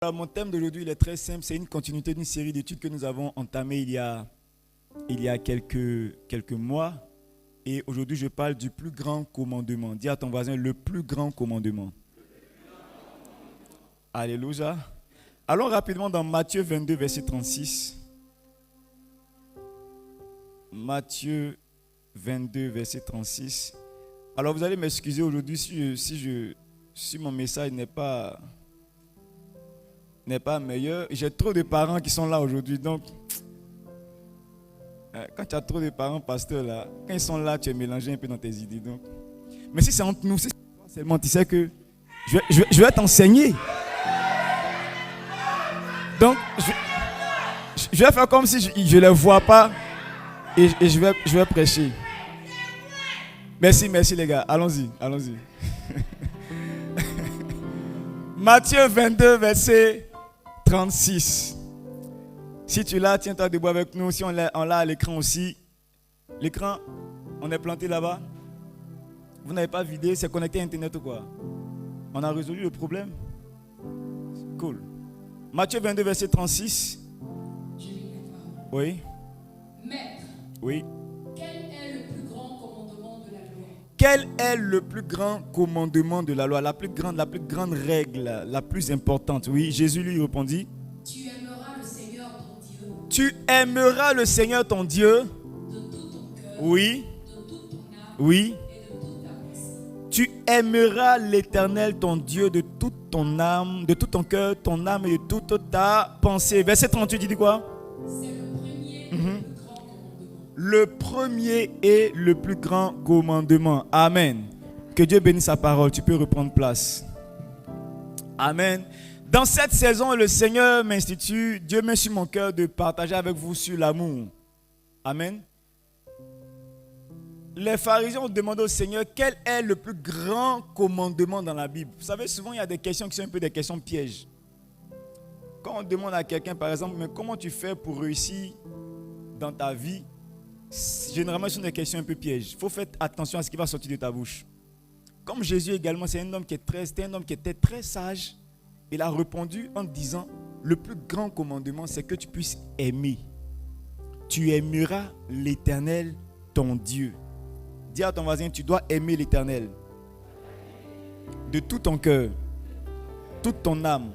Alors, mon thème d'aujourd'hui il est très simple, c'est une continuité d'une série d'études que nous avons entamées il y a quelques mois. Et aujourd'hui, je parle du plus grand commandement. Dis à ton voisin, le plus grand commandement. Alléluia. Allons rapidement dans Matthieu 22, verset 36. Matthieu 22, verset 36. Alors, vous allez m'excuser aujourd'hui si mon message n'est pas meilleur. J'ai trop de parents qui sont là aujourd'hui. Donc, quand tu as trop de parents pasteurs là, quand ils sont là, tu es mélangé un peu dans tes idées. Donc. Mais si c'est entre nous, si c'est seulement, tu sais que je vais t'enseigner. Donc, je vais faire comme si je ne les vois pas et je vais prêcher. Merci les gars. Allons-y. Matthieu 22, verset 36. Si tu l'as, tiens-toi debout avec nous. Si on l'a à l'écran aussi. L'écran, on est planté là-bas. Vous n'avez pas vidé, c'est connecté à Internet ou quoi? On a résolu le problème? Cool. Matthieu 22, verset 36. Oui. Maître. Oui. Quel est le plus grand commandement de la loi? Quel est le plus grand commandement de la loi? La plus grande règle, la plus importante. Oui, Jésus lui répondit. Tu aimeras le Seigneur ton Dieu. Tu aimeras le Seigneur ton Dieu. De tout ton cœur. Oui. De toute ton âme. Oui. Et de toute ta pensée. Tu aimeras l'Éternel ton Dieu de toute ton âme, de tout ton cœur, ton âme et de toute ta pensée. Verset 38, il dit quoi? C'est le premier et le plus grand commandement. Le premier et le plus grand commandement. Amen. Que Dieu bénisse sa parole. Tu peux reprendre place. Amen. Dans cette saison, le Seigneur m'institue, Dieu met sur mon cœur de partager avec vous sur l'amour. Amen. Les pharisiens ont demandé au Seigneur quel est le plus grand commandement dans la Bible. Vous savez, souvent il y a des questions qui sont un peu des questions pièges. Quand on demande à quelqu'un, par exemple, mais comment tu fais pour réussir dans ta vie? Généralement, ce sont des questions un peu pièges. Il faut faire attention à ce qui va sortir de ta bouche. Comme Jésus également, c'était un homme qui était très sage. Il a répondu en disant, le plus grand commandement, c'est que tu puisses aimer. Tu aimeras l'Éternel, ton Dieu. Dis à ton voisin, tu dois aimer l'Éternel. De tout ton cœur, toute ton âme,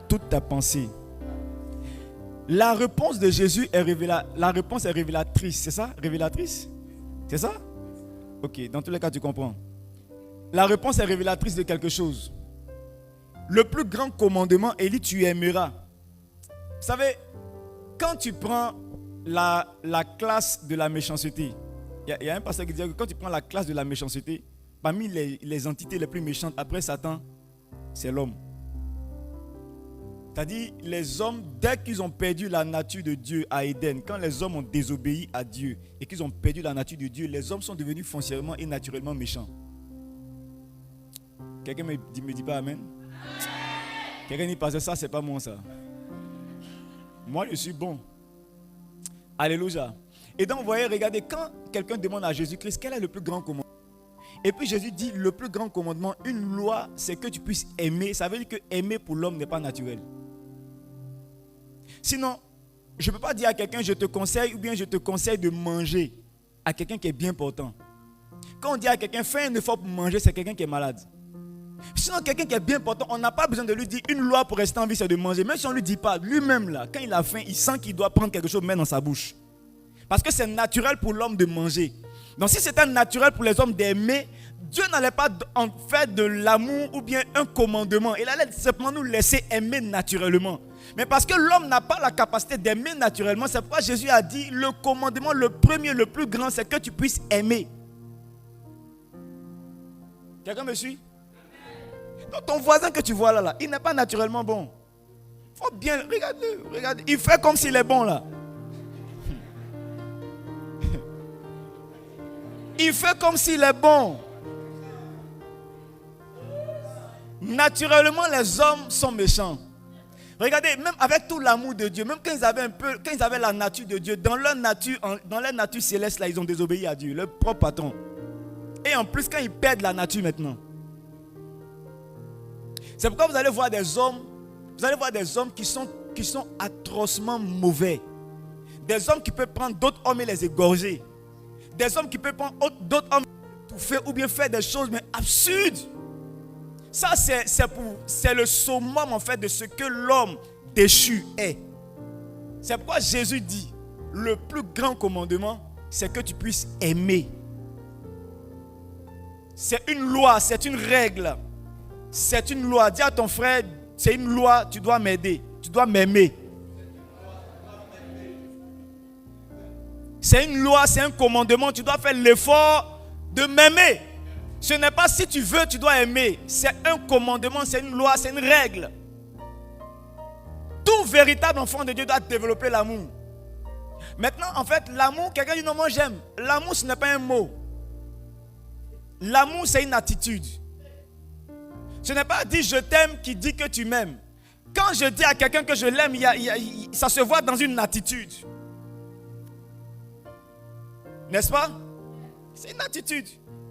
toute ta pensée. La réponse de Jésus est révélatrice. C'est ça? Révélatrice? C'est ça? Ok, dans tous les cas, tu comprends. La réponse est révélatrice de quelque chose. Le plus grand commandement, il dit, tu aimeras. Vous savez, quand tu prends la classe de la méchanceté, il y a un pasteur qui dit que quand tu prends la classe de la méchanceté, parmi les entités les plus méchantes, après Satan, c'est l'homme. C'est-à-dire, les hommes, dès qu'ils ont perdu la nature de Dieu à Éden, quand les hommes ont désobéi à Dieu et qu'ils ont perdu la nature de Dieu, les hommes sont devenus foncièrement et naturellement méchants. Quelqu'un me dit pas Amen? Quelqu'un dit parce que ça, c'est pas moi ça. Moi, je suis bon. Alléluia. Et donc, vous voyez, regardez, quand quelqu'un demande à Jésus-Christ quel est le plus grand commandement, et puis Jésus dit le plus grand commandement, une loi, c'est que tu puisses aimer. Ça veut dire que aimer pour l'homme n'est pas naturel. Sinon, je ne peux pas dire à quelqu'un je te conseille ou bien je te conseille de manger à quelqu'un qui est bien portant. Quand on dit à quelqu'un fais un effort pour manger, c'est quelqu'un qui est malade. Sinon, quelqu'un qui est bien portant, on n'a pas besoin de lui dire une loi pour rester en vie, c'est de manger. Même si on ne lui dit pas, lui-même là, quand il a faim, il sent qu'il doit prendre quelque chose, mettre dans sa bouche. Parce que c'est naturel pour l'homme de manger. Donc si c'était naturel pour les hommes d'aimer, Dieu n'allait pas en faire de l'amour ou bien un commandement. Il allait simplement nous laisser aimer naturellement. Mais parce que l'homme n'a pas la capacité d'aimer naturellement, c'est pourquoi Jésus a dit le commandement, le premier, le plus grand, c'est que tu puisses aimer. Quelqu'un me suit? Donc ton voisin que tu vois là, il n'est pas naturellement bon. Faut bien, regarde. Il fait comme s'il est bon là. Il fait comme s'il est bon. Naturellement, les hommes sont méchants. Regardez, même avec tout l'amour de Dieu, même quand ils avaient la nature de Dieu, dans leur nature céleste, là, ils ont désobéi à Dieu, leur propre patron. Et en plus, quand ils perdent la nature maintenant. C'est pourquoi vous allez voir des hommes Vous allez voir des hommes qui sont atrocement mauvais. Des hommes qui peuvent prendre d'autres hommes et les égorger. Des hommes qui peuvent prendre d'autres hommes et étouffer ou bien faire des choses mais absurdes. Ça, c'est le summum en fait de ce que l'homme déchu est. C'est pourquoi Jésus dit, le plus grand commandement, c'est que tu puisses aimer. C'est une loi, c'est une règle. C'est une loi. Dis à ton frère, c'est une loi, tu dois m'aider. Tu dois m'aimer. C'est une loi, c'est un commandement. Tu dois faire l'effort de m'aimer. Ce n'est pas si tu veux, tu dois aimer. C'est un commandement, c'est une loi, c'est une règle. Tout véritable enfant de Dieu doit développer l'amour. Maintenant, en fait, l'amour, quelqu'un dit non, moi j'aime. L'amour, ce n'est pas un mot. L'amour, c'est une attitude. Ce n'est pas dire je t'aime qui dit que tu m'aimes. Quand je dis à quelqu'un que je l'aime, ça se voit dans une attitude. N'est-ce pas? C'est une attitude.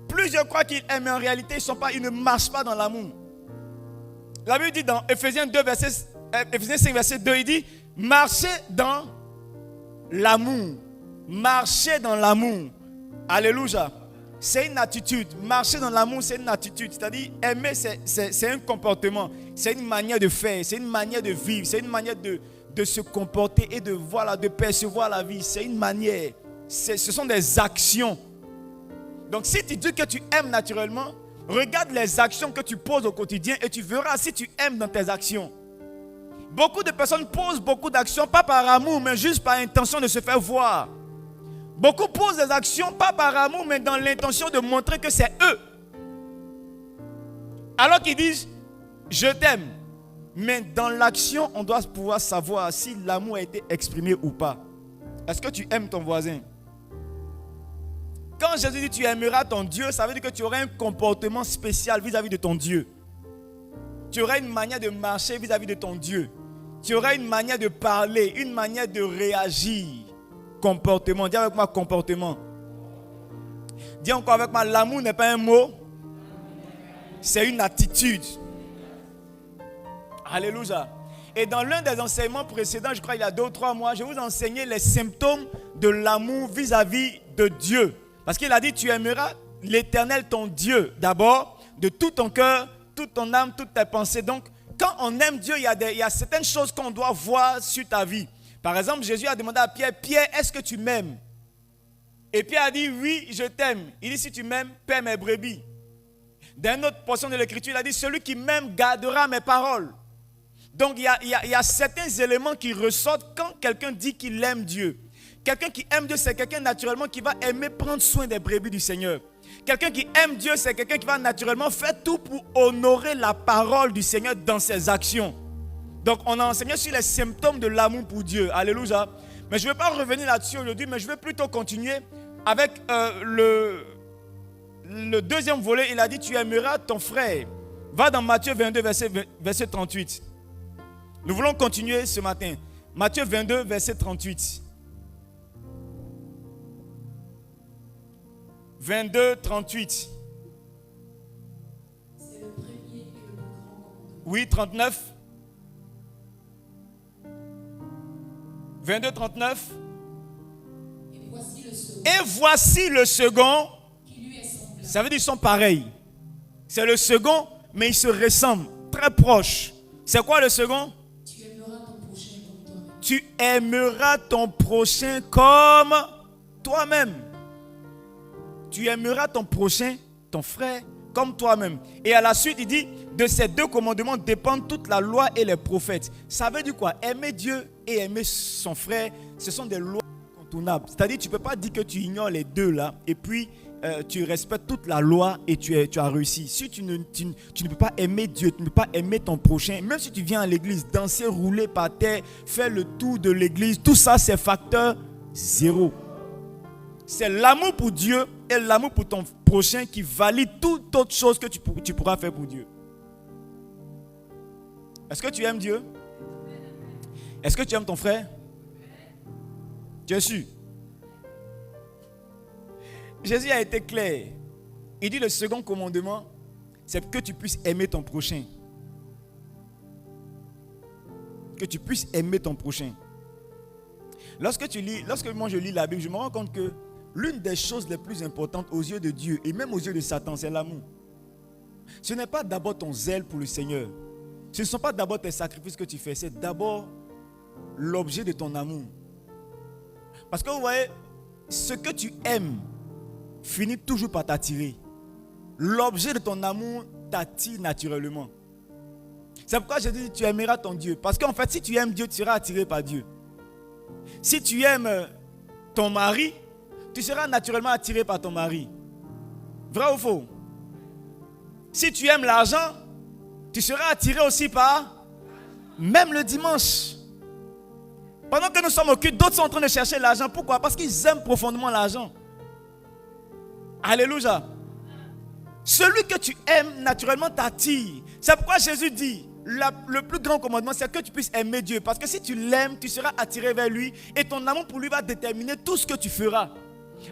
Plus je crois qu'ils aiment, mais en réalité, ils ne marchent pas dans l'amour. La Bible dit dans Ephésiens 5, verset 2, il dit, marchez dans l'amour. Marchez dans l'amour. Alléluia. C'est une attitude. Marcher dans l'amour, c'est une attitude. C'est-à-dire, aimer, c'est un comportement. C'est une manière de faire. C'est une manière de vivre. C'est une manière de se comporter et de percevoir la vie. C'est une manière. Ce sont des actions. Donc, si tu dis que tu aimes naturellement, regarde les actions que tu poses au quotidien et tu verras si tu aimes dans tes actions. Beaucoup de personnes posent beaucoup d'actions, pas par amour, mais juste par intention de se faire voir. Beaucoup posent des actions, pas par amour, mais dans l'intention de montrer que c'est eux. Alors qu'ils disent, je t'aime. Mais dans l'action, on doit pouvoir savoir si l'amour a été exprimé ou pas. Est-ce que tu aimes ton voisin? Quand Jésus dit tu aimeras ton Dieu, ça veut dire que tu auras un comportement spécial vis-à-vis de ton Dieu. Tu auras une manière de marcher vis-à-vis de ton Dieu. Tu auras une manière de parler, une manière de réagir. Comportement. Dis avec moi comportement. Dis encore avec moi, l'amour n'est pas un mot. C'est une attitude. Alléluia. Et dans l'un des enseignements précédents, je crois il y a 2 ou 3 mois, je vous enseignais les symptômes de l'amour vis-à-vis de Dieu. Parce qu'il a dit, tu aimeras l'Éternel ton Dieu d'abord, de tout ton cœur, toute ton âme, toutes tes pensées. Donc, quand on aime Dieu, il y a certaines choses qu'on doit voir sur ta vie. Par exemple, Jésus a demandé à Pierre, Pierre, est-ce que tu m'aimes? Et Pierre a dit, oui, je t'aime. Il dit, si tu m'aimes, paie mes brebis. Dans une autre portion de l'Écriture, il a dit, celui qui m'aime gardera mes paroles. Donc, il y a certains éléments qui ressortent quand quelqu'un dit qu'il aime Dieu. Quelqu'un qui aime Dieu, c'est quelqu'un naturellement qui va aimer prendre soin des brebis du Seigneur. Quelqu'un qui aime Dieu, c'est quelqu'un qui va naturellement faire tout pour honorer la parole du Seigneur dans ses actions. Donc, on a enseigné sur les symptômes de l'amour pour Dieu. Alléluia. Mais je ne vais pas revenir là-dessus aujourd'hui, mais je vais plutôt continuer avec le deuxième volet. Il a dit, tu aimeras ton frère. Va dans Matthieu 22, verset 38. Nous voulons continuer ce matin. Matthieu 22, verset 38. 22, 38. C'est le premier et le plus grand commandement. Oui, 39. 22, 39. Et voici le second Et voici le second. qui lui est semblable. Ça veut dire qu'ils sont pareils. C'est le second, mais ils se ressemblent. Très proches. C'est quoi le second? Tu aimeras ton prochain comme toi-même. Tu aimeras ton prochain comme toi-même. Tu aimeras ton prochain, ton frère, comme toi-même. Et à la suite, il dit, de ces 2 commandements dépendent toute la loi et les prophètes. Ça veut dire quoi? Aimer Dieu et aimer son frère, ce sont des lois incontournables. C'est-à-dire, tu ne peux pas dire que tu ignores les 2 là, et puis tu respectes toute la loi et tu as réussi. Si tu ne peux pas aimer Dieu, tu ne peux pas aimer ton prochain, même si tu viens à l'église, danser, rouler par terre, faire le tour de l'église, tout ça, c'est facteur 0. C'est l'amour pour Dieu et l'amour pour ton prochain qui valide toute autre chose que tu pourras faire pour Dieu. Est-ce que tu aimes Dieu? Est-ce que tu aimes ton frère? Tu es sûr? Jésus a été clair. Il dit le second commandement, c'est que tu puisses aimer ton prochain. que tu puisses aimer ton prochain. Lorsque moi je lis la Bible, je me rends compte que l'une des choses les plus importantes aux yeux de Dieu et même aux yeux de Satan, c'est l'amour. Ce n'est pas d'abord ton zèle pour le Seigneur. Ce ne sont pas d'abord tes sacrifices que tu fais, c'est d'abord l'objet de ton amour. Parce que vous voyez, ce que tu aimes finit toujours par t'attirer. L'objet de ton amour t'attire naturellement. C'est pourquoi je dis tu aimeras ton Dieu. Parce qu'en fait, si tu aimes Dieu, tu seras attiré par Dieu. Si tu aimes ton mari, tu seras naturellement attiré par ton mari. Vrai ou faux? Si tu aimes l'argent, tu seras attiré aussi par, même le dimanche. Pendant que nous sommes occupés, d'autres sont en train de chercher l'argent. Pourquoi? Parce qu'ils aiment profondément l'argent. Alléluia. Celui que tu aimes naturellement t'attire. C'est pourquoi Jésus dit, le plus grand commandement, c'est que tu puisses aimer Dieu. Parce que si tu l'aimes, tu seras attiré vers lui et ton amour pour lui va déterminer tout ce que tu feras.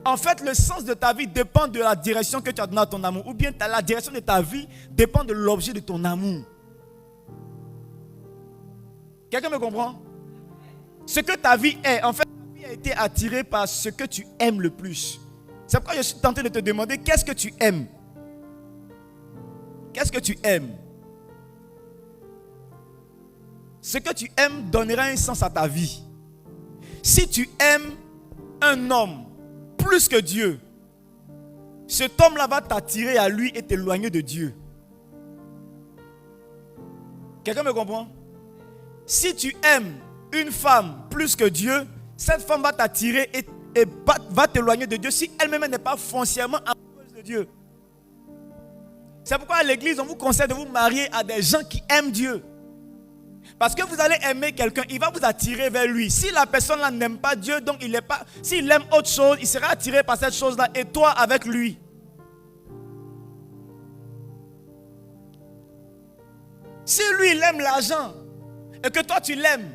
En fait, le sens de ta vie dépend de la direction que tu as donnée à ton amour. Ou bien la direction de ta vie dépend de l'objet de ton amour. Quelqu'un me comprend? Ce que ta vie est, en fait, ta vie a été attirée par ce que tu aimes le plus. C'est pourquoi je suis tenté de te demander, qu'est-ce que tu aimes? Qu'est-ce que tu aimes? Ce que tu aimes donnera un sens à ta vie. Si tu aimes un homme plus que Dieu, cet homme-là va t'attirer à lui et t'éloigner de Dieu. Quelqu'un me comprend? Si tu aimes une femme plus que Dieu, cette femme va t'attirer et va t'éloigner de Dieu si elle-même n'est pas foncièrement amoureuse de Dieu. C'est pourquoi à l'église, on vous conseille de vous marier à des gens qui aiment Dieu. Parce que vous allez aimer quelqu'un, il va vous attirer vers lui. Si la personne-là n'aime pas Dieu, donc il n'est pas. S'il aime autre chose, il sera attiré par cette chose-là et toi avec lui. Si lui, il aime l'argent et que toi, tu l'aimes,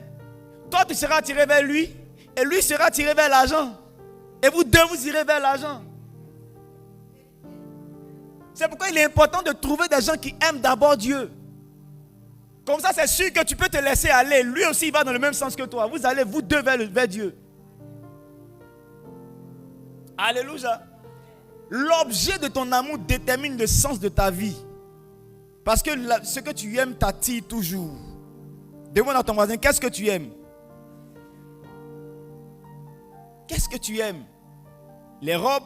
toi, tu seras attiré vers lui et lui sera attiré vers l'argent. Et vous deux, vous irez vers l'argent. C'est pourquoi il est important de trouver des gens qui aiment d'abord Dieu. Comme ça, c'est sûr que tu peux te laisser aller. Lui aussi, il va dans le même sens que toi. Vous allez, vous deux, vers Dieu. Alléluia. L'objet de ton amour détermine le sens de ta vie. Parce que ce que tu aimes t'attire toujours. Demande à ton voisin, qu'est-ce que tu aimes? Qu'est-ce que tu aimes? Les robes,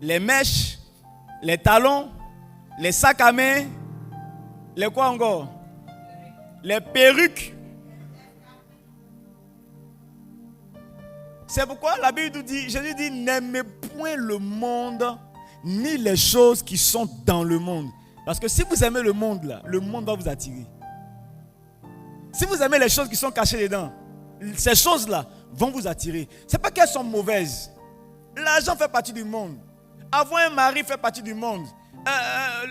les mèches, les talons, les sacs à main, les quoi encore? Les perruques. C'est pourquoi la Bible nous dit, Jésus dit, n'aimez point le monde, ni les choses qui sont dans le monde. Parce que si vous aimez le monde là, le monde va vous attirer. Si vous aimez les choses qui sont cachées dedans, ces choses-là vont vous attirer. Ce n'est pas qu'elles sont mauvaises. L'argent fait partie du monde. Avoir un mari fait partie du monde.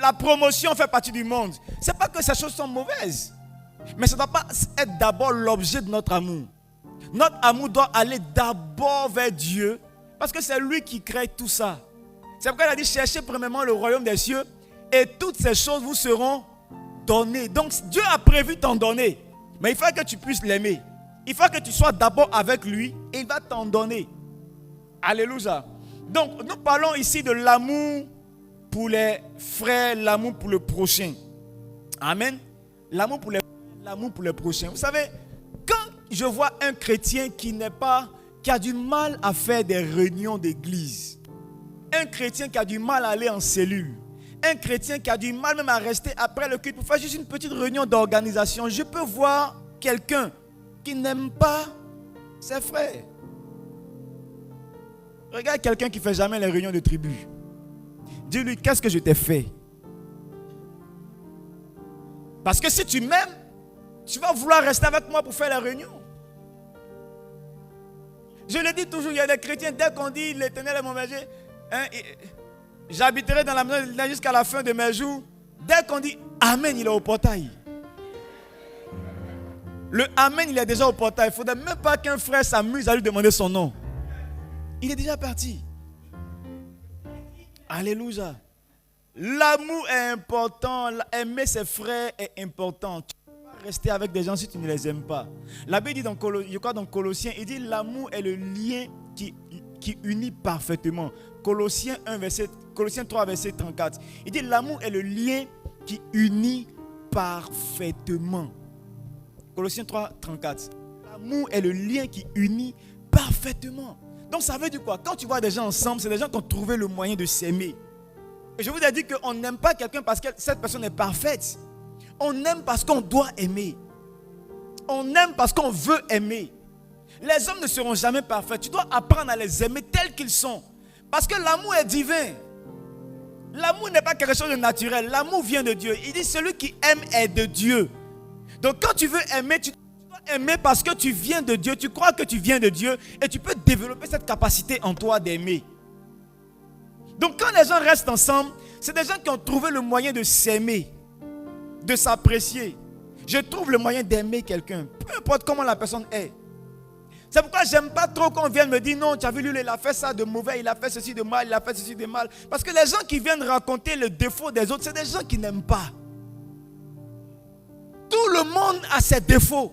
La promotion fait partie du monde. Ce n'est pas que ces choses sont mauvaises. Mais ça ne doit pas être d'abord l'objet de notre amour. Notre amour doit aller d'abord vers Dieu. Parce que c'est lui qui crée tout ça. C'est pourquoi il a dit, cherchez premièrement le royaume des cieux. Et toutes ces choses vous seront données. Donc Dieu a prévu t'en donner. Mais il faut que tu puisses l'aimer. Il faut que tu sois d'abord avec lui. Et il va t'en donner. Alléluia. Donc nous parlons ici de l'amour pour les frères. L'amour pour le prochain. Amen. L'amour pour les prochains. Vous savez, quand je vois un chrétien qui a du mal à faire des réunions d'église, un chrétien qui a du mal à aller en cellule, un chrétien qui a du mal même à rester après le culte pour faire juste une petite réunion d'organisation, je peux voir quelqu'un qui n'aime pas ses frères. Regarde quelqu'un qui ne fait jamais les réunions de tribu. Dis-lui, qu'est-ce que je t'ai fait? Parce que si tu m'aimes, tu vas vouloir rester avec moi pour faire la réunion. Je le dis toujours, il y a des chrétiens, dès qu'on dit l'Éternel est mon berger, j'habiterai dans la maison jusqu'à la fin de mes jours. Dès qu'on dit Amen, il est au portail. Le Amen, il est déjà au portail. Il ne faudrait même pas qu'un frère s'amuse à lui demander son nom. Il est déjà parti. Alléluia. L'amour est important. Aimer ses frères est important. Tu ne peux pas rester avec des gens si tu ne les aimes pas. La Bible dit dans Colossiens, il dit l'amour est le lien qui unit parfaitement. Colossiens 3, verset 34. Il dit l'amour est le lien qui unit parfaitement. Colossiens 3, 34. L'amour est le lien qui unit parfaitement. Donc ça veut dire quoi? Quand tu vois des gens ensemble, c'est des gens qui ont trouvé le moyen de s'aimer. Et je vous ai dit qu'on n'aime pas quelqu'un parce que cette personne est parfaite. On aime parce qu'on doit aimer. On aime parce qu'on veut aimer. Les hommes ne seront jamais parfaits. Tu dois apprendre à les aimer tels qu'ils sont. Parce que l'amour est divin. L'amour n'est pas quelque chose de naturel. L'amour vient de Dieu. Il dit celui qui aime est de Dieu. Donc quand tu veux aimer, tu dois aimer parce que tu viens de Dieu. Tu crois que tu viens de Dieu et tu peux développer cette capacité en toi d'aimer. Donc quand les gens restent ensemble, c'est des gens qui ont trouvé le moyen de s'aimer, de s'apprécier. Je trouve le moyen d'aimer quelqu'un, peu importe comment la personne est. C'est pourquoi j'aime pas trop qu'on vienne me dire non, tu as vu lui, il a fait ça de mauvais, il a fait ceci de mal, il a fait ceci de mal. Parce que les gens qui viennent raconter le défaut des autres, c'est des gens qui n'aiment pas. Tout le monde a ses défauts.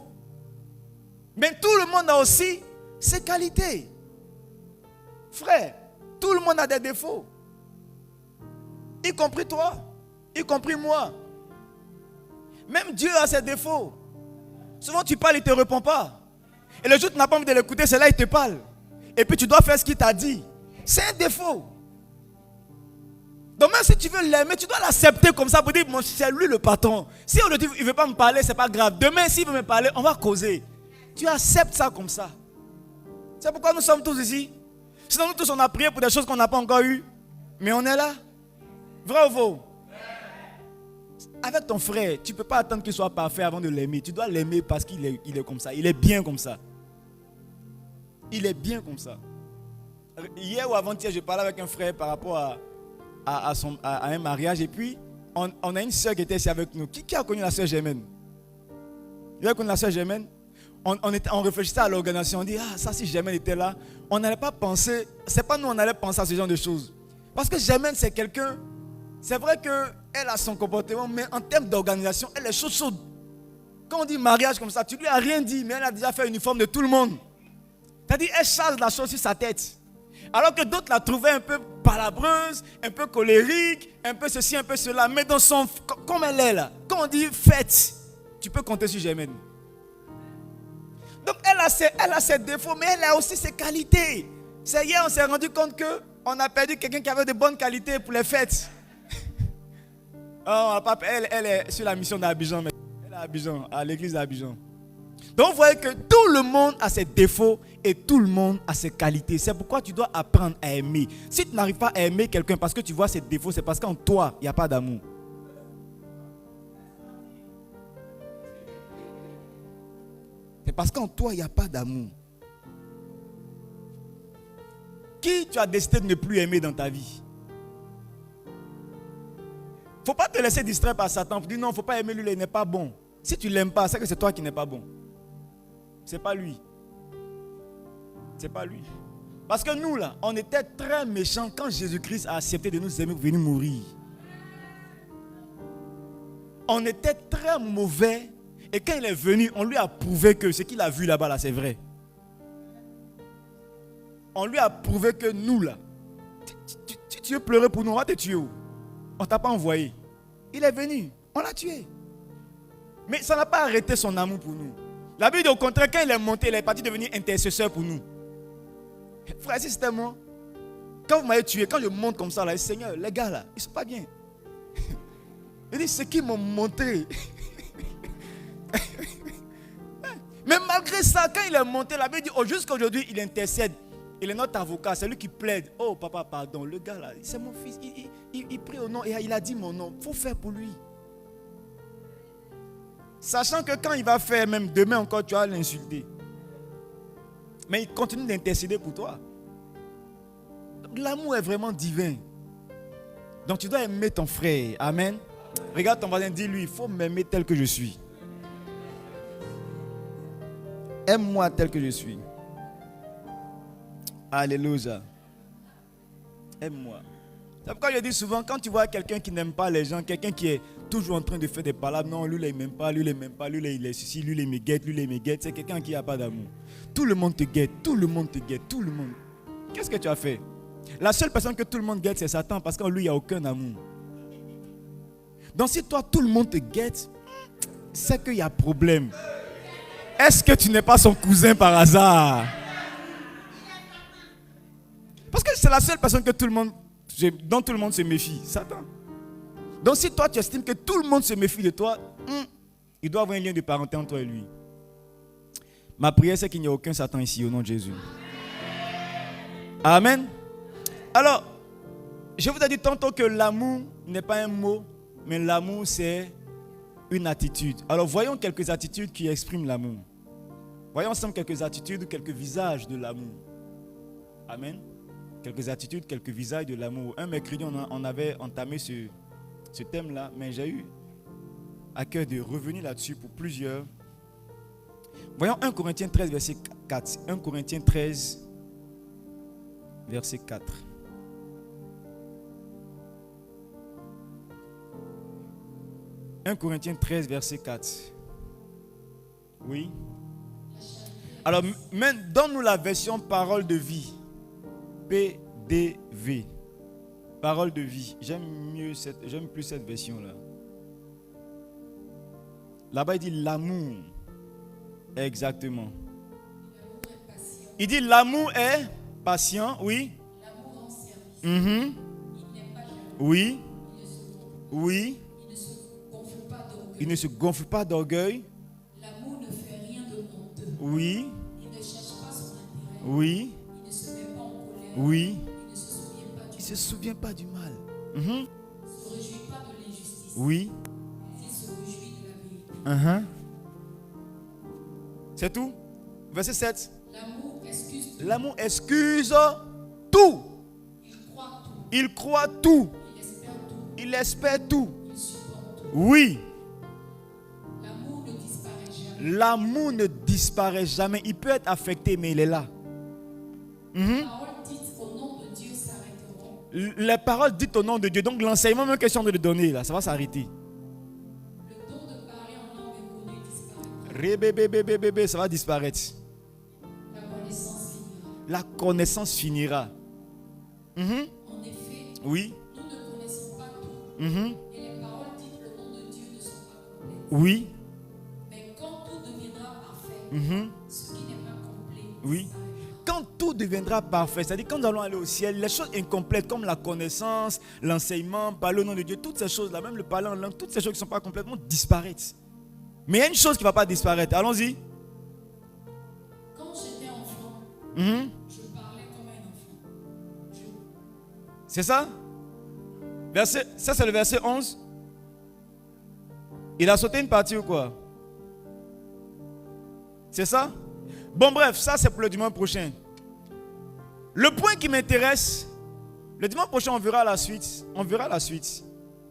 Mais tout le monde a aussi ses qualités. Frère, tout le monde a des défauts. Y compris toi, y compris moi. Même Dieu a ses défauts. Souvent tu parles, il ne te répond pas. Et le jour où tu n'as pas envie de l'écouter, c'est là qu'il te parle. Et puis tu dois faire ce qu'il t'a dit. C'est un défaut. Donc même si tu veux l'aimer, tu dois l'accepter comme ça pour dire, bon, c'est lui le patron. Si on il ne veut pas me parler, ce n'est pas grave. Demain, s'il veut me parler, on va causer. Tu acceptes ça comme ça. C'est pourquoi nous sommes tous ici. Sinon nous tous on a prié pour des choses qu'on n'a pas encore eues. Mais on est là. Vrai ou faux? Avec ton frère, tu ne peux pas attendre qu'il soit parfait avant de l'aimer. Tu dois l'aimer parce qu'il est comme ça. Il est bien comme ça. Il est bien comme ça. Hier ou avant-hier, je parlais avec un frère par rapport à un mariage. Et puis, on a une soeur qui était ici avec nous. Qui a connu la soeur Germaine? Vous avez connu la soeur Germaine? On réfléchissait à l'organisation. On dit, ça si Germaine était là, on n'allait pas penser. C'est pas nous, on allait penser à ce genre de choses. Parce que Germaine, c'est quelqu'un. C'est vrai qu'elle a son comportement, mais en termes d'organisation, elle est chaude. Quand on dit mariage comme ça, tu lui as rien dit, mais elle a déjà fait l'uniforme de tout le monde. C'est-à-dire, elle charge la chose sur sa tête. Alors que d'autres la trouvaient un peu palabreuse, un peu colérique, un peu ceci, un peu cela. Mais dans son... Comme elle est là, quand on dit fête, tu peux compter sur Germaine. Donc elle a ses défauts, mais elle a aussi ses qualités. C'est hier, on s'est rendu compte qu'on a perdu quelqu'un qui avait de bonnes qualités pour les fêtes. Oh, elle est sur la mission d'Abidjan. Elle est à Abidjan, à l'église d'Abidjan. Donc vous voyez que tout le monde a ses défauts et tout le monde a ses qualités. C'est pourquoi tu dois apprendre à aimer. Si tu n'arrives pas à aimer quelqu'un parce que tu vois ses défauts, c'est parce qu'en toi, il n'y a pas d'amour. C'est parce qu'en toi, il n'y a pas d'amour. Qui tu as décidé de ne plus aimer dans ta vie? Il ne faut pas te laisser distraire par Satan. Tu dis non, il ne faut pas aimer lui, il n'est pas bon. Si tu ne l'aimes pas, c'est que c'est toi qui n'es pas bon. Ce n'est pas lui. Ce n'est pas lui. Parce que nous, là, on était très méchants quand Jésus-Christ a accepté de nous aimer pour venir mourir. On était très mauvais. Et quand il est venu, on lui a prouvé que ce qu'il a vu là-bas, là, c'est vrai. On lui a prouvé que nous, là, tu veux pleurer pour nous, on va te tuer. On ne t'a pas envoyé. Il est venu, on l'a tué. Mais ça n'a pas arrêté son amour pour nous. La Bible, au contraire, quand il est monté, il est parti devenir intercesseur pour nous. Frère, si c'était moi, quand vous m'avez tué, quand je monte comme ça, là, Seigneur, les gars là, ils ne sont pas bien. Il dit, c'est qui m'ont monté. Mais malgré ça, quand il est monté, la Bible dit, jusqu'à aujourd'hui, il intercède. Il est notre avocat, c'est lui qui plaide. Oh papa, pardon, le gars là, c'est mon fils. Il prie au nom et il a dit mon nom. Il faut faire pour lui. Sachant que quand il va faire, même demain encore, tu vas l'insulter. Mais il continue d'intercéder pour toi. Donc l'amour est vraiment divin. Donc tu dois aimer ton frère. Amen. Regarde ton voisin, dis-lui, il faut m'aimer tel que je suis. Aime-moi tel que je suis. Alléluia. Aime-moi. C'est pourquoi je dis souvent, quand tu vois quelqu'un qui n'aime pas les gens, quelqu'un qui est toujours en train de faire des palabres. Non, lui, là, il m'aime pas, lui, là, il m'aime pas, lui, là, il est ceci, lui, là, il me guette, lui, là, il me guette. C'est quelqu'un qui n'a pas d'amour. Tout le monde te guette, tout le monde te guette, tout le monde. Qu'est-ce que tu as fait? La seule personne que tout le monde guette, c'est Satan, parce qu'en lui, il n'y a aucun amour. Donc si toi, tout le monde te guette, c'est qu'il y a problème. Est-ce que tu n'es pas son cousin par hasard? Parce que c'est la seule personne que dont tout le monde se méfie, Satan. Donc si toi, tu estimes que tout le monde se méfie de toi, il doit y avoir un lien de parenté entre toi et lui. Ma prière, c'est qu'il n'y ait aucun Satan ici, au nom de Jésus. Amen. Alors, je vous ai dit tantôt que l'amour n'est pas un mot, mais l'amour, c'est une attitude. Alors, voyons quelques attitudes qui expriment l'amour. Voyons ensemble quelques attitudes ou quelques visages de l'amour. Amen. Quelques attitudes, quelques visages de l'amour. Un mercredi, on avait entamé ce thème-là, mais j'ai eu à cœur de revenir là-dessus pour plusieurs. Voyons 1 Corinthiens 13, verset 4. 1 Corinthiens 13, verset 4. « 1 Corinthiens 13, verset 4. Oui. Alors, donne-nous la version parole de vie. PDV. Parole de vie. J'aime plus cette version-là. Là-bas, il dit l'amour. Exactement. Il dit l'amour est patient. Oui. L'amour en service. Oui. Oui. Il ne se gonfle pas d'orgueil. Il ne se gonfle pas d'orgueil. L'amour ne fait rien de honteux. Oui. Il ne cherche pas son intérêt. Oui. Il ne se met pas en colère. Oui. Il ne se souvient pas du mal. Il ne se souvient pas du mal. Il ne se réjouit pas de l'injustice. Oui. Il se réjouit de la vérité. C'est tout. Verset 7. L'amour excuse tout. L'amour excuse tout. Il croit tout. Il croit tout. Il espère tout. Il espère tout. Il supporte tout. Oui. L'amour ne disparaît jamais. L'amour ne disparaît jamais. Il peut être affecté, mais il est là. Les paroles dites au nom de Dieu s'arrêteront. Les paroles dites au nom de Dieu. Donc l'enseignement, même question de le donner, là, ça va s'arrêter. Le don de parler en langue inconnue disparaîtra. Rébébébébébé, ça va disparaître. La connaissance finira. La connaissance finira. En effet, Oui. nous ne connaissons pas tout. Mhm. Et les paroles dites au nom de Dieu ne sont pas complètes. Oui. Mais quand tout deviendra parfait, Mhm. ce qui n'est pas complet Oui. disparaîtra. Quand tout deviendra parfait, c'est-à-dire quand nous allons aller au ciel, les choses incomplètes comme la connaissance, l'enseignement, parler au nom de Dieu, toutes ces choses-là, même le parler en langue, toutes ces choses qui ne sont pas complètement disparaissent. Mais il y a une chose qui ne va pas disparaître. Allons-y. Quand j'étais enfant, Mhm. je parlais comme un enfant. C'est ça? Ça, c'est le verset 11. Il a sauté une partie ou quoi? C'est ça? Bon, bref, ça c'est pour le dimanche prochain. Le point qui m'intéresse, le dimanche prochain, on verra la suite. On verra la suite.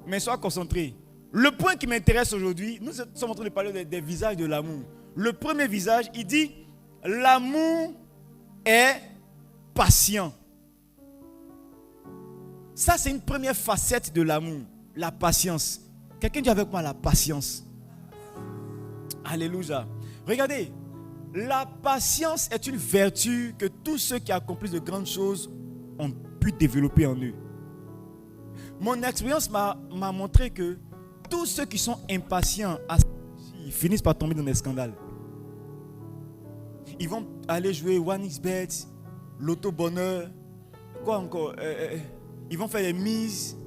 Mais sois concentré. Le point qui m'intéresse aujourd'hui, nous sommes en train de parler des visages de l'amour. Le premier visage, il dit l'amour est patient. Ça, c'est une première facette de l'amour. La patience. Quelqu'un dit avec moi la patience. Alléluia. Regardez, la patience est une vertu que tous ceux qui accomplissent de grandes choses ont pu développer en eux. Mon expérience m'a montré que tous ceux qui sont impatients ils finissent par tomber dans des scandales. Ils vont aller jouer 1xBet, Loto Bonheur, quoi encore, ils vont faire des mises.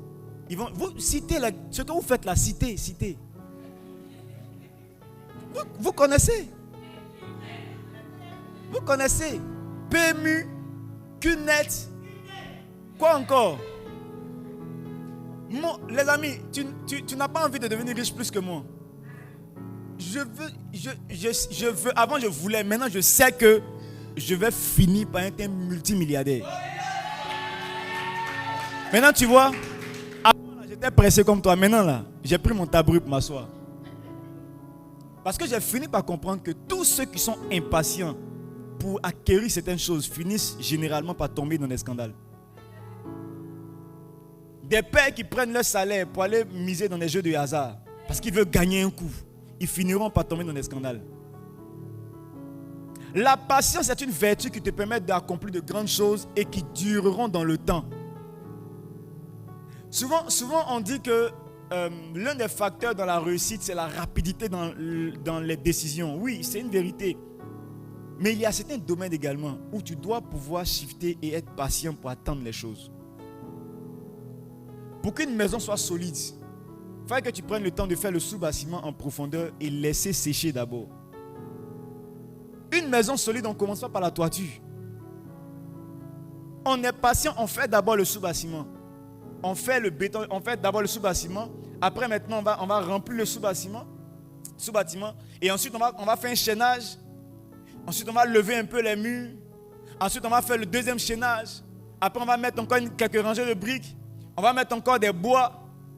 Vous citez ce que vous faites là, citez. Vous connaissez? Vous connaissez? PMU, QNet, quoi encore? Les amis, tu n'as pas envie de devenir riche plus que moi. Je veux, avant je voulais, maintenant je sais que je vais finir par être un multimilliardaire. Maintenant tu vois, avant là, j'étais pressé comme toi, maintenant là, j'ai pris mon tabouret pour m'asseoir. Parce que j'ai fini par comprendre que tous ceux qui sont impatients pour acquérir certaines choses finissent généralement par tomber dans des scandales. Des pères qui prennent leur salaire pour aller miser dans des jeux de hasard. Parce qu'ils veulent gagner un coup. Ils finiront par tomber dans des scandales. La patience est une vertu qui te permet d'accomplir de grandes choses et qui dureront dans le temps. Souvent on dit que l'un des facteurs dans la réussite, c'est la rapidité dans les décisions. Oui, c'est une vérité. Mais il y a certains domaines également où tu dois pouvoir shifter et être patient pour attendre les choses. Pour qu'une maison soit solide, il faut que tu prennes le temps de faire le sous-bâtiment en profondeur et laisser sécher d'abord. Une maison solide, on ne commence pas par la toiture. On est patient, on fait d'abord le sous-bâtiment. On fait le béton, on fait d'abord le sous-bâtiment. Après, maintenant, on va remplir le sous-bâtiment. Et ensuite, on va faire un chaînage. Ensuite, on va lever un peu les murs. Ensuite, on va faire le deuxième chaînage. Après, on va mettre encore quelques rangées de briques. On va mettre encore des bois.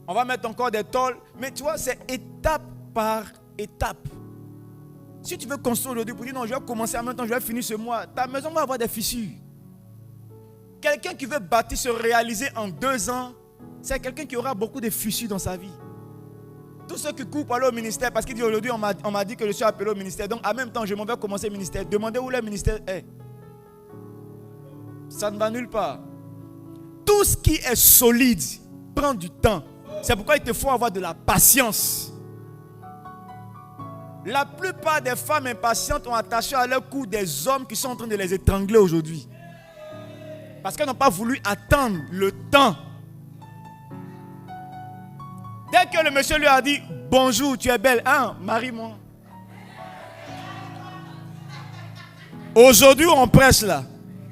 On va mettre encore des tôles. Mais tu vois, c'est étape par étape. Si tu veux construire aujourd'hui pour dire non, je vais commencer en même temps, je vais finir ce mois, ta maison va avoir des fissures. Quelqu'un qui veut bâtir, se réaliser en 2 ans, c'est quelqu'un qui aura beaucoup de fissures dans sa vie. Tous ceux qui courent pour aller au ministère, parce qu'il dit aujourd'hui, on m'a dit que je suis appelé au ministère, donc en même temps, je m'en vais commencer le ministère. Demandez où le ministère est. Ça ne va nulle part. Tout ce qui est solide prend du temps. C'est pourquoi il te faut avoir de la patience. La plupart des femmes impatientes ont attaché à leur cou des hommes qui sont en train de les étrangler aujourd'hui. Parce qu'elles n'ont pas voulu attendre le temps. Dès que le monsieur lui a dit « Bonjour, tu es belle, hein, marie-moi ». Aujourd'hui, on prêche là.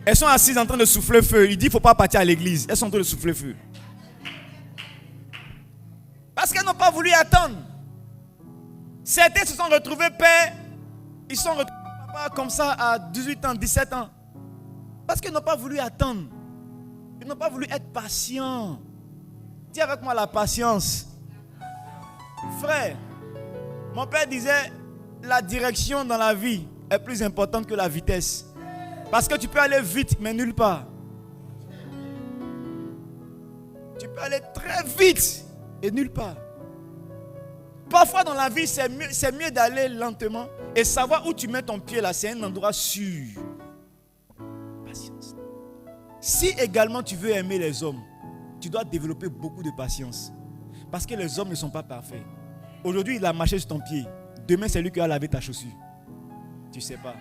Elles sont assises en train de souffler feu. Il dit « Il ne faut pas partir à l'église ». Elles sont en train de souffler feu. Parce qu'elles n'ont pas voulu attendre. Certains se sont retrouvés pères. Ils sont retrouvés papa comme ça à 18 ans, 17 ans. Parce qu'ils n'ont pas voulu attendre. Ils n'ont pas voulu être patients. Dis avec moi la patience. Frère, mon père disait, la direction dans la vie est plus importante que la vitesse. Parce que tu peux aller vite, mais nulle part. Tu peux aller très vite et nulle part. Parfois dans la vie, c'est mieux d'aller lentement et savoir où tu mets ton pied là, c'est un endroit sûr. Patience. Si également tu veux aimer les hommes, tu dois développer beaucoup de patience. Parce que les hommes ne sont pas parfaits. Aujourd'hui, il a marché sur ton pied. Demain, c'est lui qui a lavé ta chaussure. Tu ne sais pas.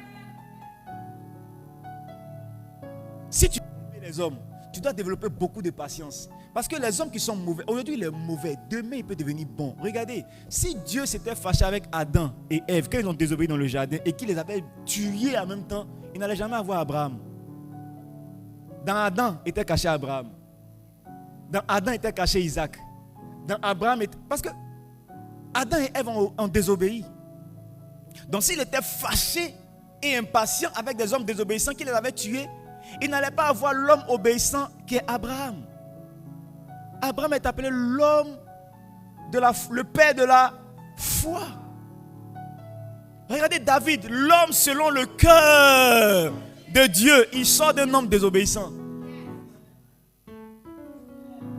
Si tu veux aimer les hommes, tu dois développer beaucoup de patience. Parce que les hommes qui sont mauvais, aujourd'hui il est mauvais, demain il peut devenir bon. Regardez, si Dieu s'était fâché avec Adam et Ève, quand ils ont désobéi dans le jardin et qu'il les avait tués en même temps, il n'allait jamais avoir Abraham. Dans Adam était caché Abraham. Dans Adam était caché Isaac. Dans Abraham, parce que Adam et Ève ont désobéi. Donc s'il était fâché et impatient avec des hommes désobéissants qui les avaient tués, il n'allait pas avoir l'homme obéissant qui est Abraham. Abraham est appelé l'homme le père de la foi. Regardez David, l'homme selon le cœur de Dieu. Il sort d'un homme désobéissant.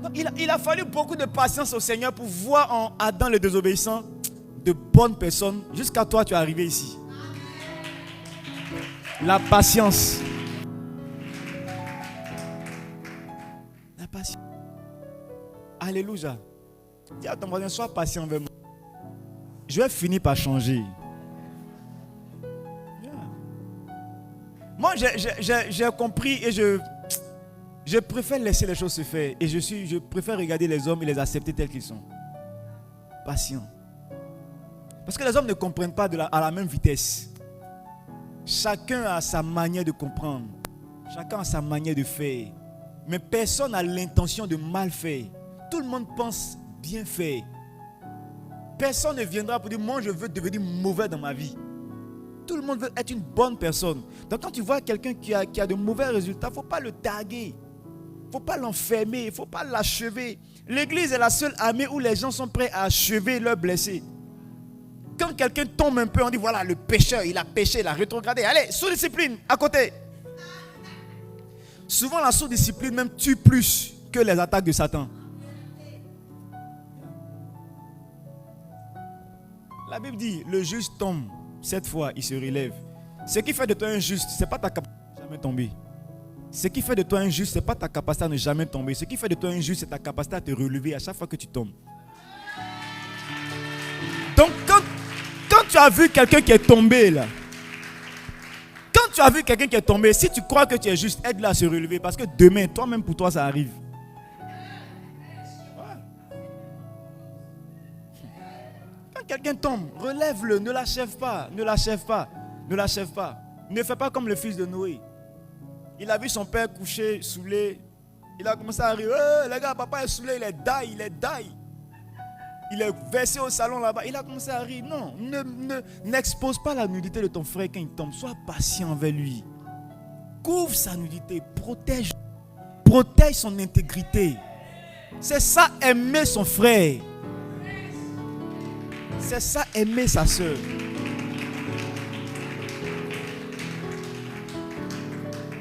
Donc, il a fallu beaucoup de patience au Seigneur pour voir en Adam le désobéissant de bonnes personnes. Jusqu'à toi, tu es arrivé ici. La patience. La patience. Alléluia. Dis à ton voisin, sois patient avec moi. Je vais finir par changer. Yeah. Moi, j'ai compris et je préfère laisser les choses se faire. Et je préfère regarder les hommes et les accepter tels qu'ils sont. Patient. Parce que les hommes ne comprennent pas à la même vitesse. Chacun a sa manière de comprendre. Chacun a sa manière de faire. Mais personne n'a l'intention de mal faire. Tout le monde pense bien faire. Personne ne viendra pour dire, moi je veux devenir mauvais dans ma vie. Tout le monde veut être une bonne personne. Donc quand tu vois quelqu'un qui a de mauvais résultats, il ne faut pas le taguer. Il ne faut pas l'enfermer. Il ne faut pas l'achever. L'église est la seule armée où les gens sont prêts à achever leurs blessés. Quand quelqu'un tombe un peu, on dit, voilà, le pécheur, il a péché, il a rétrogradé. Allez, sous-discipline, à côté. Souvent la sous-discipline même tue plus que les attaques de Satan. La Bible dit, le juste tombe, 7 fois, il se relève. Ce qui fait de toi un juste, ce n'est pas ta capacité à ne jamais tomber. Ce qui fait de toi un juste, ce n'est pas ta capacité à ne jamais tomber. Ce qui fait de toi un juste, c'est ta capacité à te relever à chaque fois que tu tombes. Donc, quand tu as vu quelqu'un qui est tombé là, quand tu as vu quelqu'un qui est tombé, si tu crois que tu es juste, aide-le à se relever. Parce que demain, toi-même pour toi, ça arrive. Ouais. Quand quelqu'un tombe, relève-le, ne l'achève pas, ne l'achève pas, ne l'achève pas. Ne fais pas comme le fils de Noé. Il a vu son père couché, saoulé. Il a commencé à rire. Les gars, papa est saoulé, il est die, il est die. Il est versé au salon là-bas. Il a commencé à rire. Non, n'expose pas la nudité de ton frère quand il tombe. Sois patient envers lui. Couvre sa nudité. Protège son intégrité. C'est ça, aimer son frère. C'est ça, aimer sa soeur.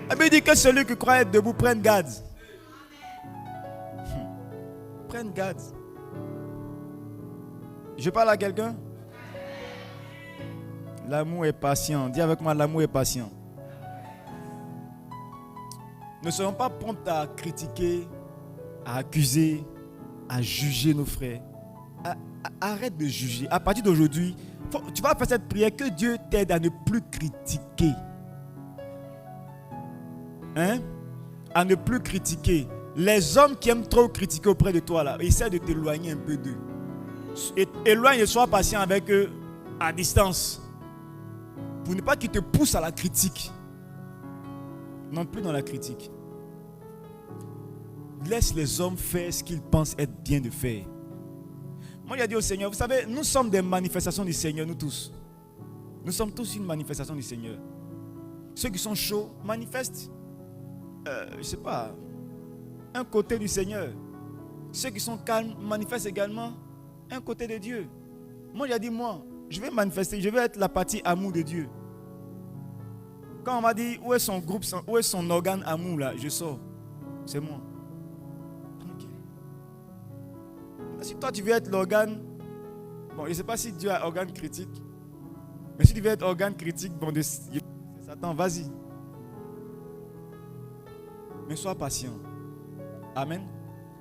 La Bible dit que celui qui croit être debout prenne garde. Prenne garde. Je parle à quelqu'un? L'amour est patient. Dis avec moi, l'amour est patient. Ne soyons pas prompts à critiquer, à accuser, à juger nos frères. Arrête de juger. À partir d'aujourd'hui, tu vas faire cette prière, que Dieu t'aide à ne plus critiquer. Hein? À ne plus critiquer. Les hommes qui aiment trop critiquer auprès de toi, là, essaie de t'éloigner un peu d'eux. Éloigne et sois patient avec eux à distance. Pour ne pas qu'ils te poussent à la critique. Non plus dans la critique. Laisse les hommes faire ce qu'ils pensent être bien de faire. Moi, j'ai dit au Seigneur, vous savez, nous sommes des manifestations du Seigneur, nous tous. Nous sommes tous une manifestation du Seigneur. Ceux qui sont chauds manifestent, je ne sais pas, un côté du Seigneur. Ceux qui sont calmes manifestent également un côté de Dieu. Moi, j'ai dit, moi, je vais manifester, je vais être la partie amour de Dieu. Quand on m'a dit, où est son groupe, où est son organe amour, là, je sors. C'est moi. Tranquille. Si toi, tu veux être l'organe, bon, je ne sais pas si Dieu a organe critique, mais si tu veux être organe critique, bon, c'est Satan, vas-y. Mais sois patient. Amen.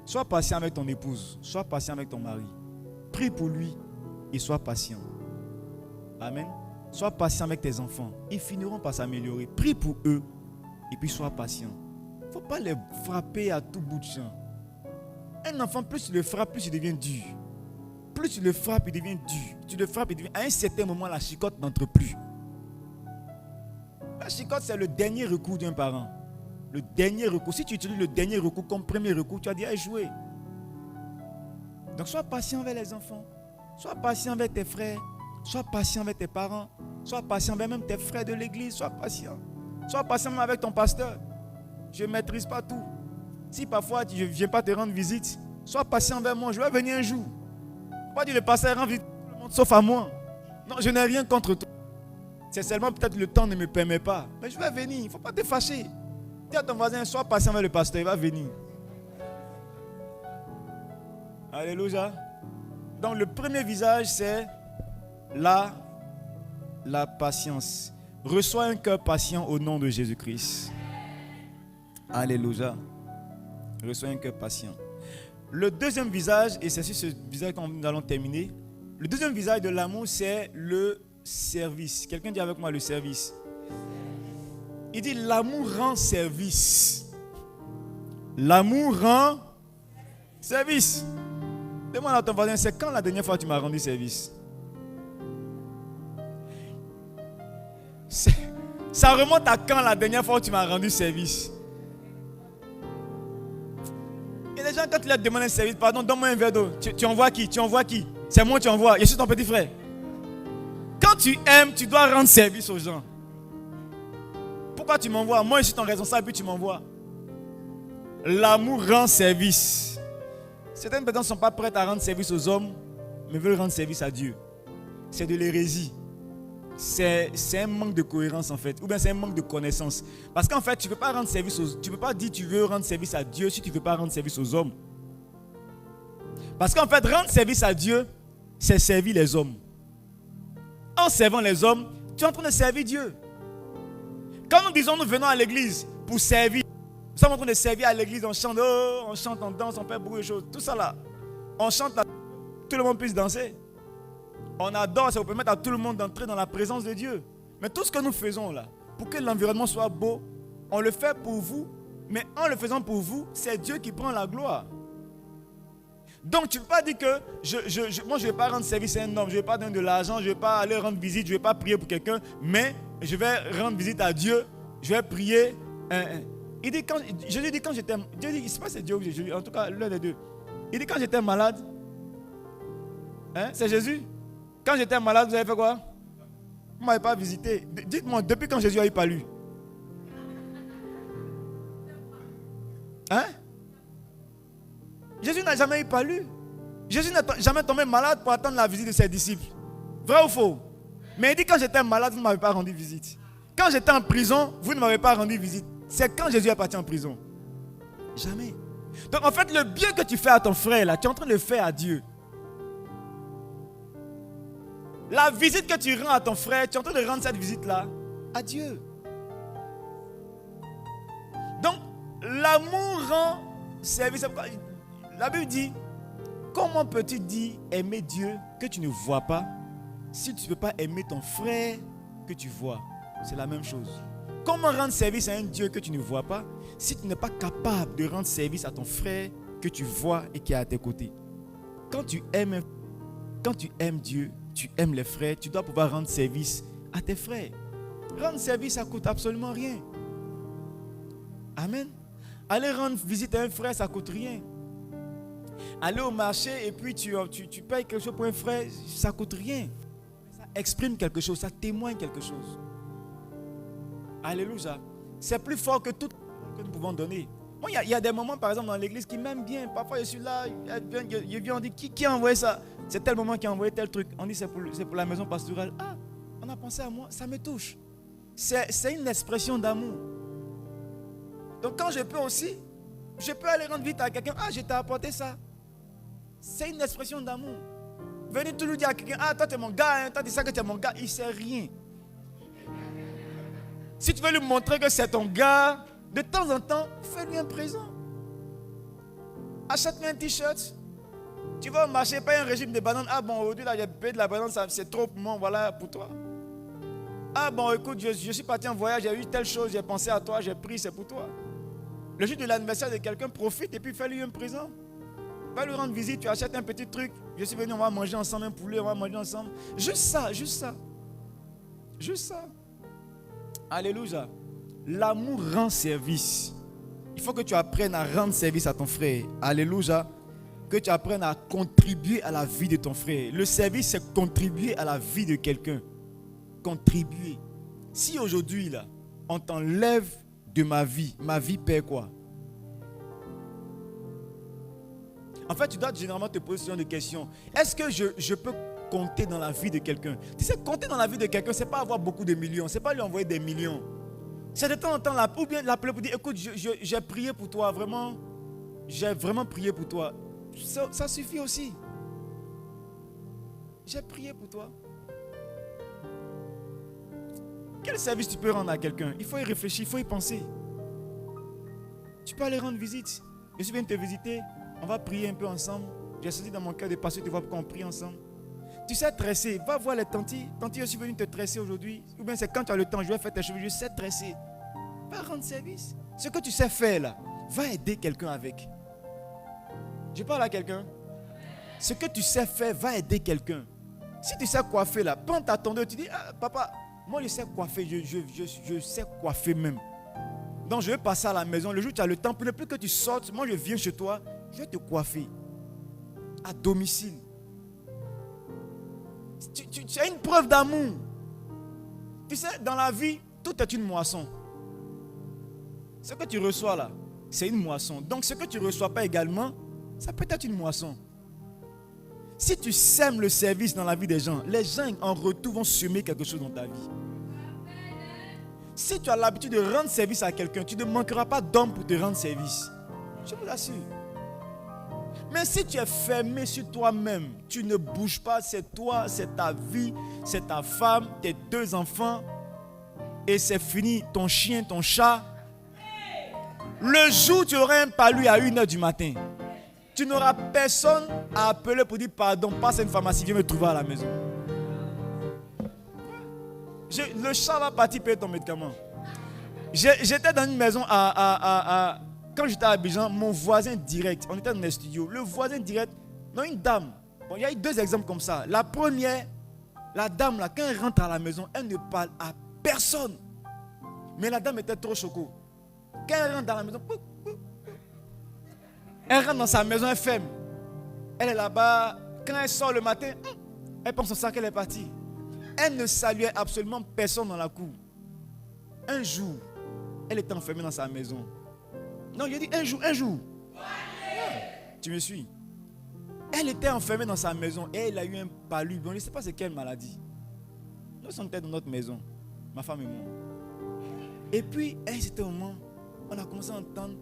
Sois patient avec ton épouse, sois patient avec ton mari. Prie pour lui et sois patient. Amen. Sois patient avec tes enfants. Ils finiront par s'améliorer. Prie pour eux et puis sois patient. Il ne faut pas les frapper à tout bout de champ. Un enfant, plus tu le frappes, plus il devient dur. Plus tu le frappes, il devient dur. Tu le frappes, il devient... À un certain moment, la chicotte n'entre plus. La chicotte, c'est le dernier recours d'un parent. Le dernier recours. Si tu utilises le dernier recours comme premier recours, tu as déjà échoué. Donc sois patient avec les enfants. Sois patient avec tes frères. Sois patient avec tes parents. Sois patient avec même tes frères de l'église. Sois patient. Sois patient avec ton pasteur. Je ne maîtrise pas tout. Si parfois je ne viens pas te rendre visite, sois patient avec moi. Je vais venir un jour. Pas dire le pasteur rend visite à tout le monde sauf à moi. Non, je n'ai rien contre toi. C'est seulement peut-être le temps ne me permet pas. Mais je vais venir. Il ne faut pas te fâcher. Dis à ton voisin, sois patient avec le pasteur. Il va venir. Alléluia. Donc le premier visage, c'est la patience. Reçois un cœur patient au nom de Jésus-Christ. Alléluia. Reçois un cœur patient. Le deuxième visage, et c'est sur ce visage que nous allons terminer. Le deuxième visage de l'amour, c'est le service. Quelqu'un dit avec moi le service. Il dit l'amour rend service. L'amour rend service. Demande à ton voisin, c'est quand la dernière fois tu m'as rendu service? Ça remonte à quand la dernière fois tu m'as rendu service? Et les gens, quand tu leur demandes un service, pardon, donne-moi un verre d'eau. Tu envoies qui? Tu envoies qui? C'est moi tu envoies. Je suis ton petit frère. Quand tu aimes, tu dois rendre service aux gens. Pourquoi tu m'envoies? Moi, je suis ton responsable, puis tu m'envoies. L'amour rend service. Certaines personnes ne sont pas prêtes à rendre service aux hommes, mais veulent rendre service à Dieu. C'est de l'hérésie. C'est un manque de cohérence en fait, ou bien c'est un manque de connaissance. Parce qu'en fait, tu ne peux pas rendre service tu peux pas dire que tu veux rendre service à Dieu si tu ne veux pas rendre service aux hommes. Parce qu'en fait, rendre service à Dieu, c'est servir les hommes. En servant les hommes, tu es en train de servir Dieu. Quand nous disons nous venons à l'église pour servir, nous sommes en train de servir à l'église, on chante, on danse, on fait beaucoup de choses. Tout ça là, on chante là, tout le monde puisse danser. On adore, ça vous permet à tout le monde d'entrer dans la présence de Dieu. Mais tout ce que nous faisons là, pour que l'environnement soit beau, on le fait pour vous. Mais en le faisant pour vous, c'est Dieu qui prend la gloire. Donc tu ne peux pas dire que moi je ne vais pas rendre service à un homme, je ne vais pas donner de l'argent, je ne vais pas aller rendre visite, je ne vais pas prier pour quelqu'un, mais je vais rendre visite à Dieu, je vais prier. Il dit Jésus dit quand j'étais, Dieu dit, c'est pas c'est Dieu ou Jésus, en tout cas l'un des deux. Il dit quand j'étais malade, c'est Jésus. Quand j'étais malade, vous avez fait quoi? Vous ne m'avez pas visité. Dites-moi, depuis quand Jésus a eu palu? Jésus n'a jamais eu palu. Jésus n'a jamais tombé malade pour attendre la visite de ses disciples. Vrai ou faux? Mais il dit quand j'étais malade, vous ne m'avez pas rendu visite. Quand j'étais en prison, vous ne m'avez pas rendu visite. C'est quand Jésus est parti en prison. Jamais. Donc en fait, le bien que tu fais à ton frère, là, tu es en train de le faire à Dieu. La visite que tu rends à ton frère, tu es en train de rendre cette visite-là à Dieu. Donc, l'amour rend service. La Bible dit, comment peux-tu dire aimer Dieu que tu ne vois pas si tu ne peux pas aimer ton frère que tu vois? C'est la même chose. Comment rendre service à un Dieu que tu ne vois pas si tu n'es pas capable de rendre service à ton frère que tu vois et qui est à tes côtés? Quand tu aimes Dieu, tu aimes les frères, tu dois pouvoir rendre service à tes frères. Rendre service, ça ne coûte absolument rien. Amen. Aller rendre visite à un frère, ça ne coûte rien. Aller au marché et puis tu payes quelque chose pour un frère, ça ne coûte rien. Ça exprime quelque chose, ça témoigne quelque chose. Alléluia. C'est plus fort que tout que nous pouvons donner. Moi, il y a des moments, par exemple, dans l'église qui m'aiment bien. Parfois, je suis là, je viens, on dit, qui a envoyé ça? C'est tel moment qui a envoyé tel truc. On dit, c'est pour la maison pastorale. Ah, on a pensé à moi, ça me touche. C'est une expression d'amour. Donc, quand je peux aussi, je peux aller rendre vite à quelqu'un. Ah, je t'ai apporté ça. C'est une expression d'amour. Venez toujours dire à quelqu'un, ah, toi, tu es mon gars, hein, toi, tu sais que tu es mon gars. Il ne sait rien. Si tu veux lui montrer que c'est ton gars, de temps en temps, fais-lui un présent. Achète-lui un t-shirt. Tu vas au marché, paye un régime de bananes. Ah bon, aujourd'hui, là, j'ai payé de la banane, c'est trop pour moi, voilà pour toi. Ah bon, écoute, je suis parti en voyage, j'ai eu telle chose, j'ai pensé à toi, j'ai pris, c'est pour toi. Le jour de l'anniversaire de quelqu'un, profite et puis fais-lui un présent. Va lui rendre visite, tu achètes un petit truc. Je suis venu, on va manger ensemble un poulet, on va manger ensemble. Juste ça, juste ça. Juste ça. Alléluia. L'amour rend service. Il faut que tu apprennes à rendre service à ton frère. Alléluia. Que tu apprennes à contribuer à la vie de ton frère. Le service, c'est contribuer à la vie de quelqu'un. Contribuer. Si aujourd'hui, là, on t'enlève de ma vie perd quoi? En fait, tu dois généralement te poser ce genre de questions. Est-ce que je peux compter dans la vie de quelqu'un? Tu sais, compter dans la vie de quelqu'un, ce n'est pas avoir beaucoup de millions. Ce n'est pas lui envoyer des millions. C'est de temps en temps, ou bien l'appeler pour dire, écoute, j'ai prié pour toi, vraiment. J'ai vraiment prié pour toi. Ça suffit aussi. J'ai prié pour toi. Quel service tu peux rendre à quelqu'un? Il faut y réfléchir, il faut y penser. Tu peux aller rendre visite. Je suis venu te visiter. On va prier un peu ensemble. J'ai senti dans mon cœur de passer, tu vois pourquoi on prie ensemble. Tu sais tresser, va voir les tantis. Tantis, je suis venu te tresser aujourd'hui. Ou bien c'est quand tu as le temps, je vais faire tes cheveux, je sais tresser. Va rendre service. Ce que tu sais faire là, va aider quelqu'un avec. Je parle à quelqu'un. Ce que tu sais faire, va aider quelqu'un. Si tu sais coiffer là, prends ta tondeuse, tu dis, ah, papa, moi je sais coiffer, je sais coiffer même. Donc je vais passer à la maison, le jour où tu as le temps, pour ne plus que tu sortes, moi je viens chez toi, je vais te coiffer. À domicile. Tu as une preuve d'amour. Tu sais, dans la vie, tout est une moisson. Ce que tu reçois là, c'est une moisson. Donc ce que tu ne reçois pas également, ça peut être une moisson. Si tu sèmes le service dans la vie des gens, les gens en retour vont semer quelque chose dans ta vie. Si tu as l'habitude de rendre service à quelqu'un, tu ne manqueras pas d'hommes pour te rendre service. Je vous l'assure. Mais si tu es fermé sur toi-même, tu ne bouges pas, c'est toi, c'est ta vie, c'est ta femme, tes 2 enfants, et c'est fini, ton chien, ton chat. Le jour où tu auras un palu à 1h du matin, tu n'auras personne à appeler pour dire pardon, passe à une pharmacie, viens me trouver à la maison. Le chat va partir payer ton médicament. J'étais dans une maison quand j'étais à Abidjan, mon voisin direct, on était dans les studios, le voisin direct, non, une dame. Bon, il y a eu 2 exemples comme ça. La première, la dame là, quand elle rentre à la maison, elle ne parle à personne. Mais la dame était trop choquée. Quand elle rentre dans la maison, elle rentre dans sa maison, elle ferme. Elle est là-bas. Quand elle sort le matin, elle pense au sac qu'elle est partie. Elle ne saluait absolument personne dans la cour. Un jour, elle était enfermée dans sa maison. Non, j'ai dit un jour. Tu me suis? Elle était enfermée dans sa maison et elle a eu un palu. On ne sait pas c'est quelle maladie. Nous sommes dans notre maison, ma femme et moi. Et puis, à un certain moment, on a commencé à entendre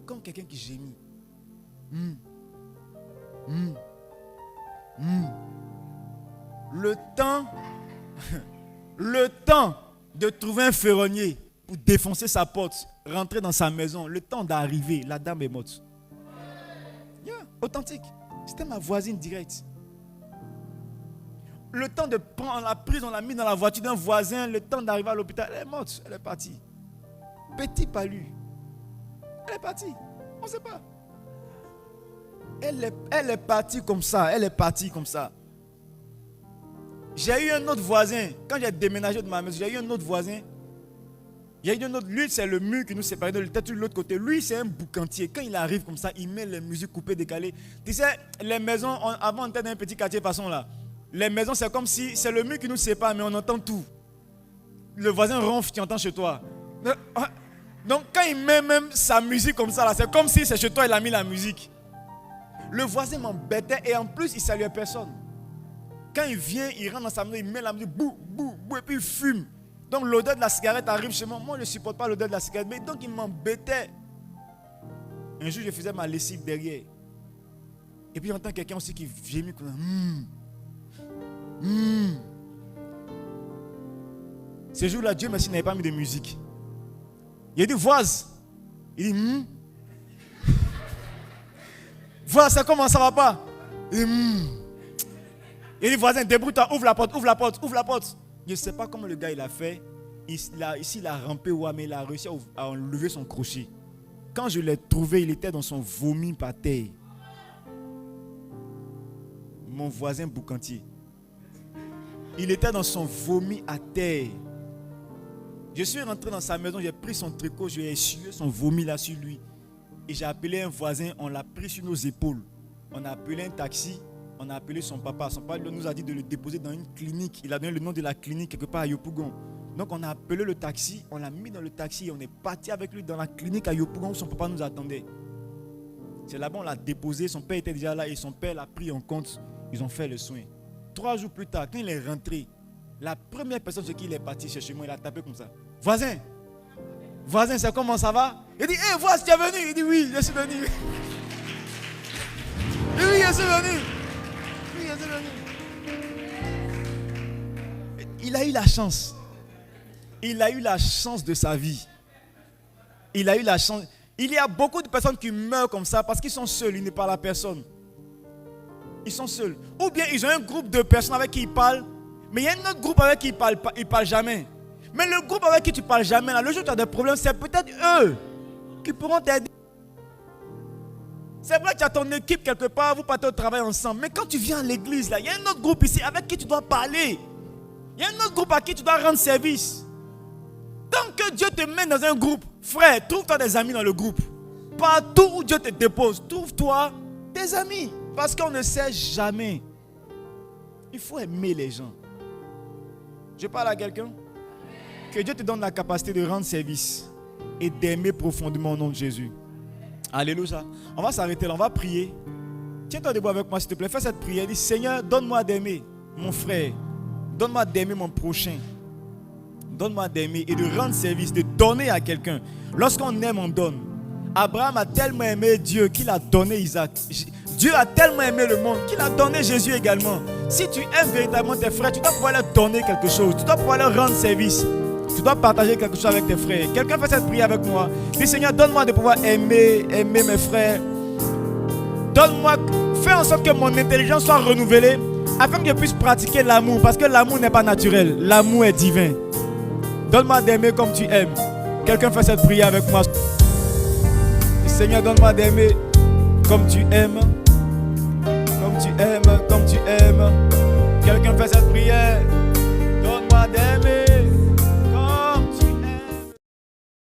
comme quelqu'un qui gémit. Le temps de trouver un ferronnier pour défoncer sa porte, rentrer dans sa maison, le temps d'arriver, la dame est morte. Yeah, authentique. C'était ma voisine directe. Le temps de prendre la prise, on l'a mis dans la voiture d'un voisin, le temps d'arriver à l'hôpital, elle est morte, elle est partie. Petit palu. Elle est partie. On ne sait pas. Elle est partie comme ça. J'ai eu un autre voisin. Quand j'ai déménagé de ma maison, j'ai eu un autre voisin. Lui, c'est le mur qui nous séparait de l'autre côté. Lui, c'est un boucantier. Quand il arrive comme ça, il met les musiques coupées, décalées. Tu sais, les maisons, avant on était dans un petit quartier de façon là. Les maisons, c'est comme si c'est le mur qui nous sépare, mais on entend tout. Le voisin ronfle, tu entends chez toi. Donc, quand il met même sa musique comme ça, là, c'est comme si c'est chez toi, il a mis la musique. Le voisin m'embêtait et en plus, il ne saluait personne. Quand il vient, il rentre dans sa maison, il met la musique, bou, bou, bou, et puis il fume. Donc, l'odeur de la cigarette arrive chez moi. Moi, je ne supporte pas l'odeur de la cigarette, mais donc, il m'embêtait. Un jour, je faisais ma lessive derrière. Et puis, j'entends quelqu'un aussi qui gémit comme ça. Ce jour-là, Dieu merci, il n'avait pas mis de musique. Il a dit, voise. Il dit, Voise, ça comment ça va pas? Il dit, voisin, débrouille-toi, ouvre la porte. Je ne sais pas comment le gars il a fait. Ici, il a rampé, mais il a réussi à enlever son crochet. Quand je l'ai trouvé, il était dans son vomi par terre. Mon voisin boucantier. Il était dans son vomi à terre. Je suis rentré dans sa maison, j'ai pris son tricot, j'ai essuyé son vomi là sur lui. Et j'ai appelé un voisin, on l'a pris sur nos épaules. On a appelé un taxi, on a appelé son papa. Son papa nous a dit de le déposer dans une clinique. Il a donné le nom de la clinique quelque part à Yopougon. Donc on a appelé le taxi, on l'a mis dans le taxi et on est parti avec lui dans la clinique à Yopougon où son papa nous attendait. C'est là-bas on l'a déposé, son père était déjà là et son père l'a pris en compte. Ils ont fait le soin. 3 jours plus tard, quand il est rentré, la première personne sur qui il est parti chercher moi, il a tapé comme ça. Voisin, c'est comment ça va? Il dit, hé, voisin, tu es venu? Il dit, oui, je suis venu. Il dit, oui, je suis venu. Il a eu la chance. Il a eu la chance de sa vie. Il a eu la chance. Il y a beaucoup de personnes qui meurent comme ça parce qu'ils sont seuls, ils ne parlent à personne. Ils sont seuls. Ou bien ils ont un groupe de personnes avec qui ils parlent, mais il y a un autre groupe avec qui ils ne parlent jamais. Mais le groupe avec qui tu ne parles jamais, là, le jour où tu as des problèmes, c'est peut-être eux qui pourront t'aider. C'est vrai que tu as ton équipe quelque part, vous partez au travail ensemble. Mais quand tu viens à l'église, là, il y a un autre groupe ici avec qui tu dois parler. Il y a un autre groupe à qui tu dois rendre service. Tant que Dieu te met dans un groupe, frère, trouve-toi des amis dans le groupe. Partout où Dieu te dépose, trouve-toi des amis. Parce qu'on ne sait jamais. Il faut aimer les gens. Je parle à quelqu'un. Que Dieu te donne la capacité de rendre service et d'aimer profondément au nom de Jésus. Alléluia. On va s'arrêter là, on va prier. Tiens-toi debout avec moi s'il te plaît. Fais cette prière. Dis, Seigneur, donne-moi d'aimer mon frère. Donne-moi d'aimer mon prochain. Donne-moi d'aimer et de rendre service, de donner à quelqu'un. Lorsqu'on aime, on donne. Abraham a tellement aimé Dieu qu'il a donné Isaac. Dieu a tellement aimé le monde qu'il a donné Jésus également. Si tu aimes véritablement tes frères, tu dois pouvoir leur donner quelque chose. Tu dois pouvoir leur rendre service. Tu dois partager quelque chose avec tes frères. Quelqu'un fait cette prière avec moi. Dis Seigneur, donne-moi de pouvoir aimer mes frères. Donne-moi, fais en sorte que mon intelligence soit renouvelée afin que je puisse pratiquer l'amour. Parce que l'amour n'est pas naturel. L'amour est divin. Donne-moi d'aimer comme tu aimes. Quelqu'un fait cette prière avec moi. Seigneur, donne-moi d'aimer comme tu aimes.